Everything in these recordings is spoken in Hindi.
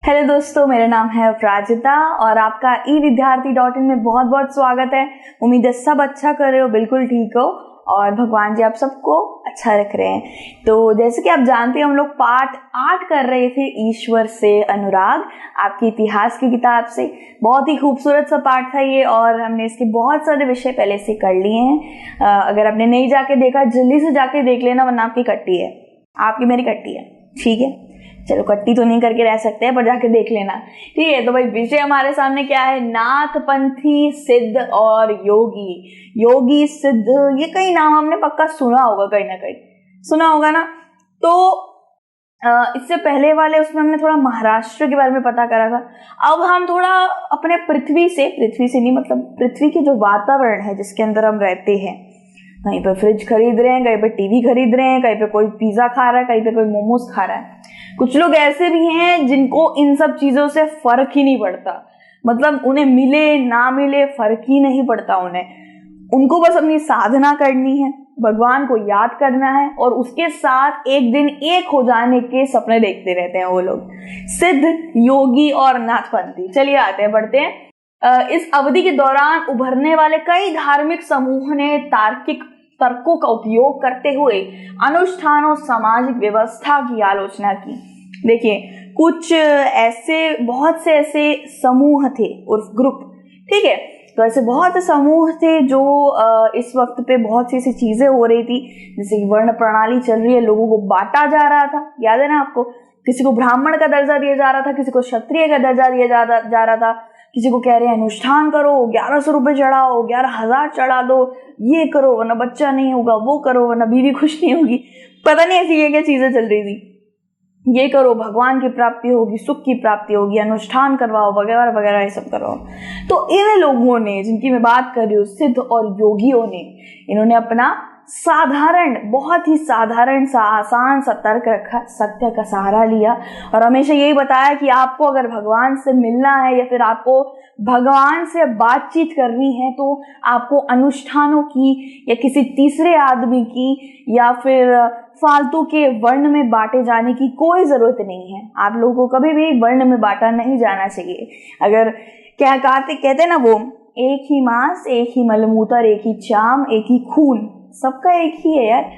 हेलो दोस्तों, मेरा नाम है अपराजिता और आपका e-vidyarthi.in में बहुत बहुत स्वागत है। उम्मीद है सब अच्छा कर रहे हो, बिल्कुल ठीक हो और भगवान जी आप सबको अच्छा रख रहे हैं। तो जैसे कि आप जानते हैं, हम लोग पाठ 8 कर रहे थे, ईश्वर से अनुराग, आपकी इतिहास की किताब से। बहुत ही खूबसूरत सा पाठ था ये और हमने इसके बहुत सारे विषय पहले से कर लिए हैं। अगर आपने नहीं जाके देखा, जल्दी से जाके देख लेना, वरना आपकी कट्टी है, आपकी मेरी कट्टी है, ठीक है। चलो, कट्टी तो नहीं करके रह सकते हैं, पर जाके देख लेना, ठीक है। तो भाई विषय हमारे सामने क्या है? नाथपंथी, सिद्ध और योगी। योगी, सिद्ध, ये कई नाम हमने पक्का सुना होगा, कहीं ना कहीं सुना होगा ना। तो इससे पहले वाले उसमें हमने थोड़ा महाराष्ट्र के बारे में पता करा था। अब हम थोड़ा अपने पृथ्वी से नहीं, मतलब पृथ्वी के जो वातावरण है जिसके अंदर हम रहते हैं, कहीं पे फ्रिज खरीद रहे हैं, कहीं पे टीवी खरीद रहे हैं, कहीं पे कोई पिज्जा खा रहा है, कहीं पे कोई मोमोज खा रहा है। कुछ लोग ऐसे भी हैं जिनको इन सब चीजों से फर्क ही नहीं पड़ता, मतलब उन्हें मिले ना मिले फर्क ही नहीं पड़ता उनको बस अपनी साधना करनी है, भगवान को याद करना है और उसके साथ एक दिन एक हो जाने के सपने देखते रहते हैं वो लोग, सिद्ध, योगी और नाथपंथी। चलिए आते हैं, बढ़ते हैं। इस अवधि के दौरान उभरने वाले कई धार्मिक समूह ने तार्किक तर्कों का उपयोग करते हुए अनुष्ठान और सामाजिक व्यवस्था की आलोचना की। देखिए, कुछ ऐसे, बहुत से ऐसे समूह थे उर्फ ग्रुप, ठीक है। तो ऐसे बहुत से समूह थे जो इस वक्त पे बहुत सी ऐसी चीजें हो रही थी, जैसे कि वर्ण प्रणाली चल रही है, लोगों को बांटा जा रहा था, याद है ना आपको? किसी को ब्राह्मण का दर्जा दिया जा रहा था, किसी को क्षत्रिय का दर्जा दिया जा रहा था, किसी को कह रहे हैं अनुष्ठान करो, 1100 रुपए चढ़ाओ, 11,000 चढ़ा दो, ये करो वरना बच्चा नहीं होगा, वो करो वरना बीवी खुश नहीं होगी, पता नहीं ऐसी क्या चीजें चल रही थी। ये करो, भगवान की प्राप्ति होगी, सुख की प्राप्ति होगी, अनुष्ठान करवाओ, वगैरह वगैरह, ये सब करवाओ। तो इन लोगों ने, जिनकी मैं बात कर रही हूँ, सिद्ध और योगियों ने, इन्होंने अपना साधारण, बहुत ही साधारण सा, आसान सा तर्क रखा, सत्य का सहारा लिया और हमेशा यही बताया कि आपको अगर भगवान से मिलना है या फिर आपको भगवान से बातचीत करनी है तो आपको अनुष्ठानों की या किसी तीसरे आदमी की या फिर फालतू के वर्ण में बांटे जाने की कोई जरूरत नहीं है। आप लोगों को कभी भी वर्ण में बांटा नहीं जाना चाहिए। अगर क्या कहते ना वो, एक ही मांस, एक ही मलमूत्र, एक ही चाम, एक ही खून, सबका एक ही है यार,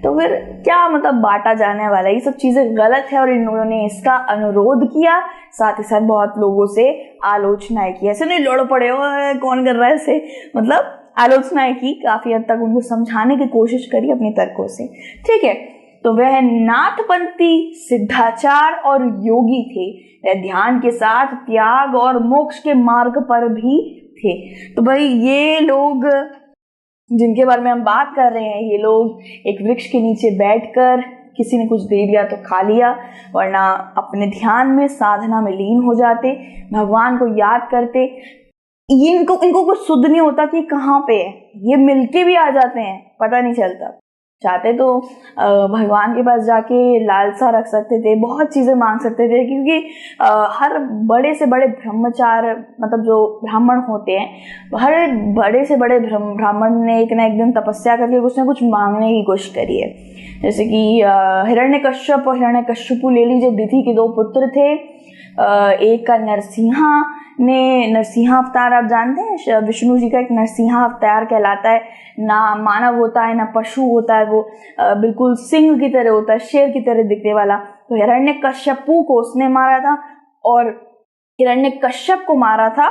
तो फिर क्या मतलब बांटा जाने वाला? ये सब चीजें गलत है और इन्होंने इसका अनुरोध किया, साथ ही साथ बहुत लोगों से आलोचनाएं की। ऐसे नहीं लड़ पड़े हो कौन कर रहा है ऐसे, मतलब आलोचनाएं की, काफी हद तक उनको समझाने की कोशिश करी अपने तर्कों से, ठीक है। तो वह नाथपंथी, सिद्धाचार और योगी थे। वह ध्यान के साथ त्याग और मोक्ष के मार्ग पर भी थे। तो भाई ये लोग जिनके बारे में हम बात कर रहे हैं, ये लोग एक वृक्ष के नीचे बैठकर किसी ने कुछ दे दिया तो खा लिया, वरना अपने ध्यान में, साधना में लीन हो जाते, भगवान को याद करते। इनको कुछ सुध नहीं होता कि कहाँ पे है, ये मिलके भी आ जाते हैं, पता नहीं चलता। चाहते तो भगवान के पास जाके लालसा रख सकते थे, बहुत चीजें मांग सकते थे, क्योंकि हर बड़े से बड़े ब्रह्मचार, मतलब जो ब्राह्मण होते हैं, हर बड़े से बड़े ब्राह्मण ने एक ना एक दिन तपस्या करके कुछ ना कुछ मांगने की कोशिश करी है। जैसे कि हिरण्यकश्यप और हिरण्यकश्यपु ले लीजिए, दिति के 2 पुत्र थे। एक का नरसिंहा अवतार, आप जानते हैं विष्णु जी का एक नरसिंहा अवतार कहलाता है। ना मानव होता है ना पशु होता है, वो बिल्कुल सिंह की तरह होता है, शेर की तरह दिखने वाला। तो हिरण्यकश्यपु को उसने मारा था और हिरण्यकश्यप को मारा था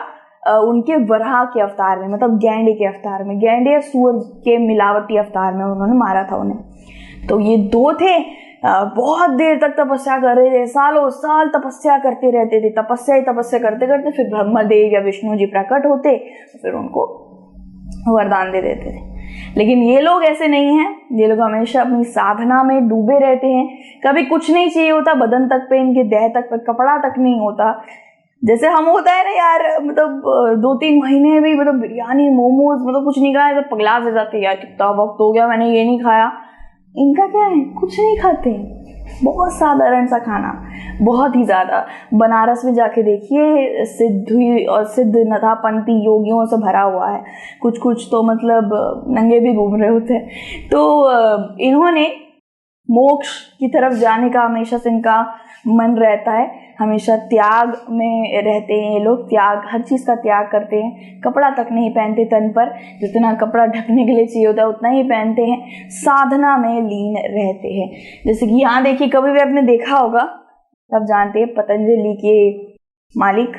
उनके वराह के अवतार में, मतलब गैंडे के अवतार में, गैंडे या सूअर के मिलावटी अवतार में उन्होंने मारा था उन्हें। तो ये 2 थे, बहुत देर तक तपस्या कर रहे थे, सालों साल तपस्या करते रहते थे, तपस्या करते करते फिर ब्रह्मदेव या विष्णु जी प्रकट होते, फिर उनको वरदान दे देते थे। लेकिन ये लोग ऐसे नहीं हैं, ये लोग हमेशा अपनी साधना में डूबे रहते हैं। कभी कुछ नहीं चाहिए होता, बदन तक पे, इनके देह तक पे कपड़ा तक नहीं होता। जैसे हम होता है ना यार, मतलब 2-3 महीने भी मतलब बिरयानी, मोमोज, मतलब कुछ नहीं खाया तो पगला से जाते, यार कितना वक्त हो गया मैंने ये नहीं खाया। इनका क्या है, कुछ नहीं खाते, बहुत साधारण सा खाना, बहुत ही ज्यादा। बनारस में जाके देखिए, सिद्धि और सिद्ध नाथपंथी योगियों से भरा हुआ है। कुछ तो मतलब नंगे भी घूम रहे होते हैं। तो इन्होंने मोक्ष की तरफ जाने का हमेशा से इनका मन रहता है। हमेशा त्याग में रहते हैं ये लोग, त्याग, हर चीज़ का त्याग करते हैं। कपड़ा तक नहीं पहनते तन पर, जितना कपड़ा ढकने के लिए चाहिए होता है उतना ही पहनते हैं। साधना में लीन रहते हैं। जैसे कि यहाँ देखिए, कभी भी आपने देखा होगा, सब जानते हैं पतंजलि के मालिक,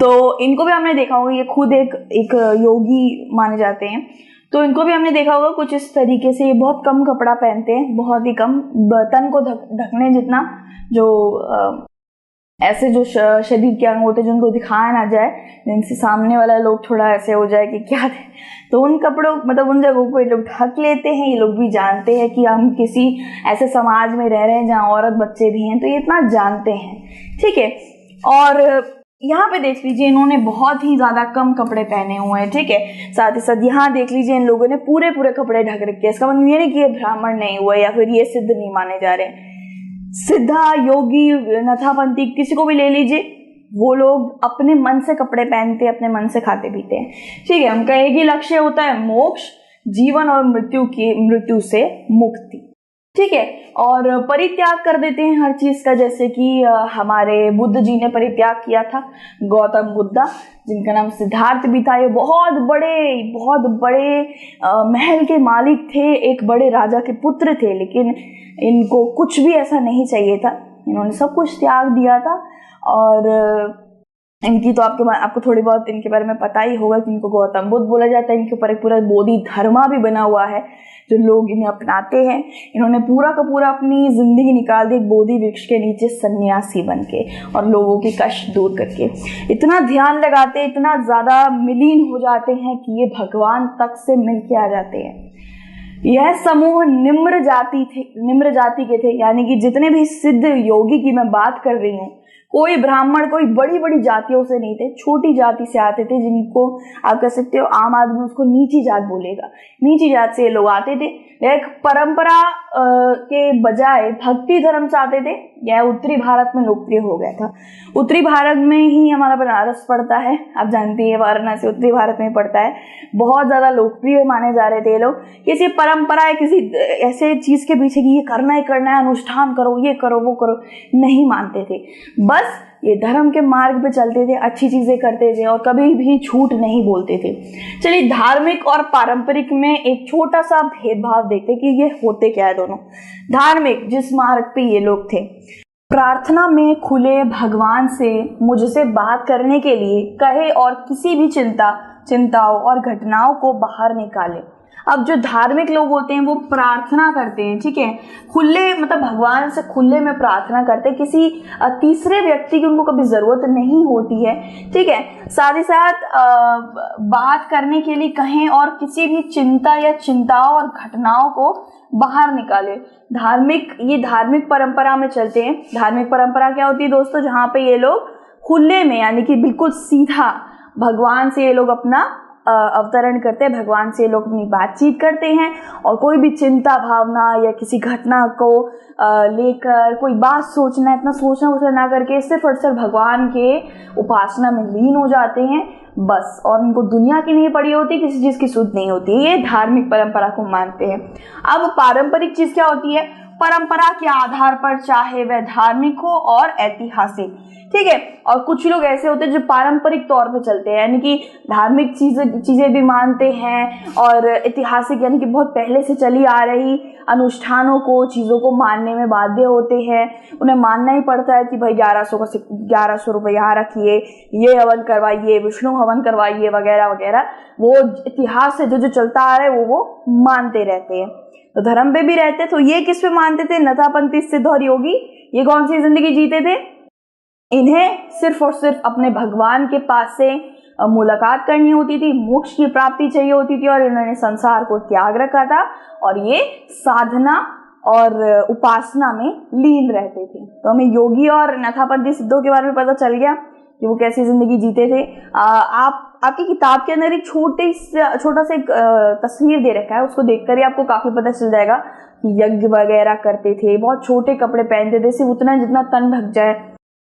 तो इनको भी हमने देखा होगा, ये खुद एक योगी माने जाते हैं। तो इनको भी हमने देखा होगा कुछ इस तरीके से, ये बहुत कम कपड़ा पहनते हैं, बहुत ही कम, तन को ढकने जितना, जो ऐसे जो शरीर के अंग होते हैं जिनको दिखाया ना जाए, जिनसे सामने वाला लोग थोड़ा ऐसे हो जाए कि क्या थे, तो उन कपड़ों, मतलब उन जगहों को ये लोग ढक लेते हैं। ये लोग भी जानते हैं कि हम किसी ऐसे समाज में रह रहे हैं जहाँ औरत बच्चे भी हैं, तो ये इतना जानते हैं, ठीक है। और यहाँ पे देख लीजिए, इन्होंने बहुत ही ज्यादा कम कपड़े पहने हुए हैं, ठीक है। साथ ही साथ यहाँ देख लीजिए, इन लोगों ने पूरे कपड़े ढक रखे हैं। इसका मतलब ये नहीं कि ये ब्राह्मण नहीं हुए या फिर ये सिद्ध नहीं माने जा रहे। सिद्धा, योगी, नथापंथी, किसी को भी ले लीजिए, वो लोग अपने मन से कपड़े पहनते हैं, अपने मन से खाते पीते हैं, ठीक है। उनका एक ही लक्ष्य होता है, मोक्ष, जीवन और मृत्यु से मुक्ति, ठीक है। और परित्याग कर देते हैं हर चीज का, जैसे कि हमारे बुद्ध जी ने परित्याग किया था, गौतम बुद्धा, जिनका नाम सिद्धार्थ भी था। ये बहुत बड़े महल के मालिक थे, एक बड़े राजा के पुत्र थे, लेकिन इनको कुछ भी ऐसा नहीं चाहिए था, इन्होंने सब कुछ त्याग दिया था। और इनकी तो आपको थोड़ी बहुत इनके बारे में पता ही होगा कि इनको गौतम बुद्ध बोला जाता है। इनके ऊपर एक पूरा बोधि धर्मा भी बना हुआ है, जो लोग इन्हें अपनाते हैं। इन्होंने पूरा का पूरा अपनी जिंदगी निकाल दी एक बोधि वृक्ष के नीचे सन्यासी बन के, और लोगों के कष्ट दूर करके। इतना ध्यान लगाते, इतना ज्यादा मिलीन हो जाते हैं कि ये भगवान तक से मिल के आ जाते हैं। यह समूह निम्र जाति के थे, यानी कि जितने भी सिद्ध योगी की मैं बात कर रही हूँ, कोई ब्राह्मण, कोई बड़ी जातियों से नहीं थे, छोटी जाति से आते थे, जिनको आप कह सकते हो आम आदमी उसको नीची जात बोलेगा। नीची जात से ये लोग आते थे, एक परंपरा के बजाय भक्ति धर्म से आते थे। यह उत्तरी भारत में लोकप्रिय हो गया था। उत्तरी भारत में ही हमारा बनारस पड़ता है, आप जानती है, वाराणसी उत्तरी भारत में पड़ता है। बहुत ज्यादा लोकप्रिय माने जा रहे थे ये लोग। किसी परंपरा है, किसी ऐसे चीज के पीछे कि ये करना ही करना है, अनुष्ठान करो, ये करो, वो करो, नहीं मानते थे। बस ये धर्म के मार्ग पे चलते थे, अच्छी चीजें करते थे और कभी भी झूठ नहीं बोलते थे। चलिए, धार्मिक और पारंपरिक में एक छोटा सा भेदभाव देखते कि ये होते क्या है दोनों। धार्मिक, जिस मार्ग पे ये लोग थे, प्रार्थना में खुले, भगवान से मुझसे बात करने के लिए कहे और किसी भी चिंताओं और घटनाओं को बाहर निकाले। अब जो धार्मिक लोग होते हैं वो प्रार्थना करते हैं, ठीक है, खुले, मतलब भगवान से खुले में प्रार्थना करते हैं, किसी तीसरे व्यक्ति की उनको कभी जरूरत नहीं होती है, ठीक है। साथ ही साथ बात करने के लिए कहें और किसी भी चिंता या चिंताओं और घटनाओं को बाहर निकाले। ये धार्मिक परंपरा में चलते हैं। धार्मिक परंपरा क्या होती है दोस्तों? जहाँ पे ये लोग खुले में, यानी कि बिल्कुल सीधा भगवान से ये लोग अपना अवतरण करते हैं, भगवान से लोग अपनी बातचीत करते हैं, और कोई भी चिंता भावना या किसी घटना को लेकर कोई बात सोचना, इतना सोचना ना करके सिर्फ और सिर्फ भगवान के उपासना में लीन हो जाते हैं बस। और उनको दुनिया की नहीं पड़ी होती, किसी चीज की सुध नहीं होती। ये धार्मिक परंपरा को मानते हैं। अब पारंपरिक चीज क्या होती है? परंपरा के आधार पर, चाहे वह धार्मिक हो और ऐतिहासिक, ठीक है। और कुछ लोग ऐसे होते हैं जो पारंपरिक तौर पे चलते हैं, यानी कि धार्मिक चीजें भी मानते हैं, और ऐतिहासिक यानी कि बहुत पहले से चली आ रही अनुष्ठानों को, चीजों को मानने में बाध्य होते हैं। उन्हें मानना ही पड़ता है कि भाई 1100 रुपये यहाँ रखिए, ये हवन करवाइए, विष्णु हवन करवाइए, वगैरह वगैरह। वो इतिहास से जो चलता आ रहा है वो मानते रहते हैं। तो धर्म पे भी रहते। तो ये किस पे मानते थे? नथापंथी, सिद्ध और योगी। ये कौन सी जिंदगी जीते थे? इन्हें सिर्फ और सिर्फ अपने भगवान के पास से मुलाकात करनी होती थी, मोक्ष की प्राप्ति चाहिए होती थी, और इन्होंने संसार को त्याग रखा था और ये साधना और उपासना में लीन रहते थे। तो हमें योगी और नथापंथी सिद्धों के बारे में पता चल गया कि वो कैसी जिंदगी जीते थे। आपकी किताब के अंदर एक छोटा सा एक तस्वीर दे रखा है, उसको देखकर ही आपको काफी पता चल जाएगा कि यज्ञ वगैरह करते थे, बहुत छोटे कपड़े पहनते थे, सिर्फ उतना जितना तन ढक जाए,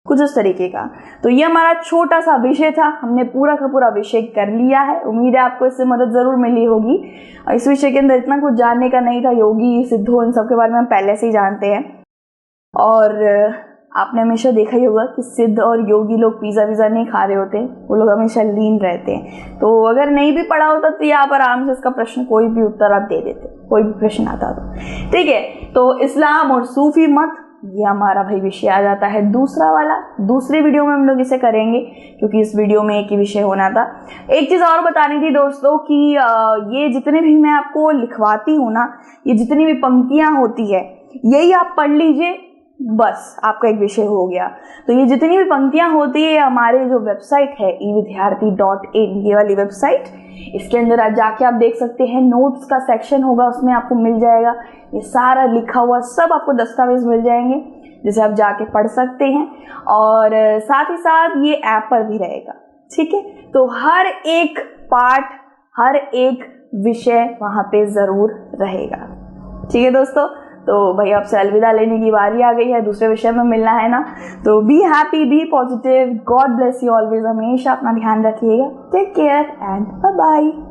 कुछ उस तरीके का। तो ये हमारा छोटा सा विषय था, हमने पूरा का पूरा विषय कर लिया है। उम्मीद है आपको इससे मदद जरूर मिली होगी। इस विषय के अंदर इतना कुछ जानने का नहीं था, योगी, सिद्धों, इन सब के बारे में हम पहले से ही जानते हैं। और आपने हमेशा देखा ही होगा कि सिद्ध और योगी लोग पिज़्ज़ा विज़ा नहीं खा रहे होते, वो लोग हमेशा लीन रहते हैं। तो अगर नहीं भी पढ़ा होता तो यहाँ पर आराम से इसका प्रश्न कोई भी उत्तर आप दे देते, कोई भी प्रश्न आता तो। ठीक है, तो इस्लाम और सूफी मत, ये हमारा भाई विषय आ जाता है दूसरा वाला। दूसरी वीडियो में हम लोग इसे करेंगे क्योंकि इस वीडियो में एक ही विषय होना था। एक चीज़ और बतानी थी दोस्तों कि ये जितने भी मैं आपको लिखवाती हूँ ना, ये जितनी भी पंक्तियाँ होती है यही आप पढ़ लीजिए, बस आपका एक विषय हो गया। तो ये जितनी भी पंक्तियां होती है हमारे जो वेबसाइट है evidyarthi.in, ये वाली वेबसाइट, इसके अंदर आज जाके आप देख सकते हैं, नोट्स का सेक्शन होगा, उसमें आपको मिल जाएगा ये सारा लिखा हुआ, सब आपको दस्तावेज मिल जाएंगे जिसे आप जाके पढ़ सकते हैं। और साथ ही साथ ये ऐप पर भी रहेगा। ठीक है, तो हर एक पार्ट, हर एक विषय वहाँ पे ज़रूर रहेगा। ठीक है दोस्तों, तो भाई आपसे अलविदा लेने की बारी आ गई है, दूसरे विषय में मिलना है ना। तो be happy, be positive, god bless you always, हमेशा अपना ध्यान रखिएगा। Take care and bye bye.